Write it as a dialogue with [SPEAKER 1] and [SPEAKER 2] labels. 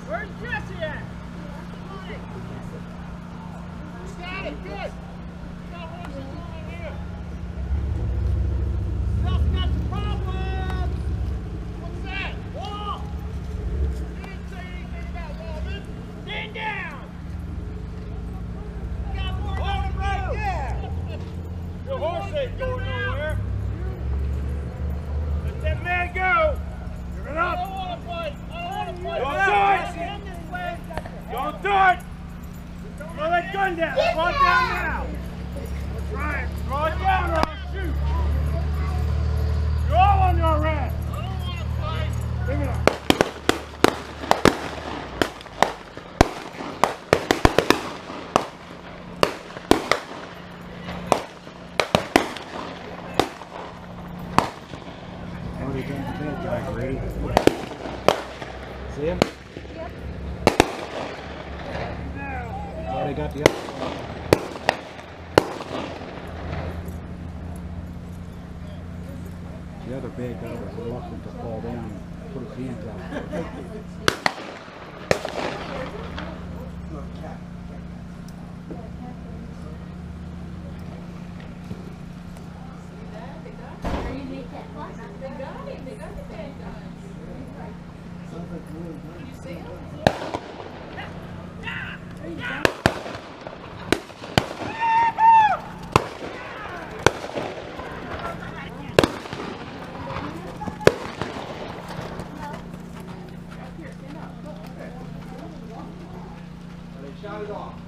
[SPEAKER 1] Where's Jesse at? Got it, good. Got horses on here. Self got some problems. What's that? Wall. You didn't say anything about Walden. Stand down. Got more than right there. Your horse ain't going nowhere. Let that man go. Give it up. I don't want to fight. I don't want to fight. Don't do it! Throw that gun down! Throw it down now! That's right! Throw it down or I'll shoot! You're all under arrest! I don't want to fight! Give it up!
[SPEAKER 2] Already done the bad guy, ready? See him? Already got the other one. The other big guy was reluctant to fall down and put his hands out.
[SPEAKER 1] Shot it off.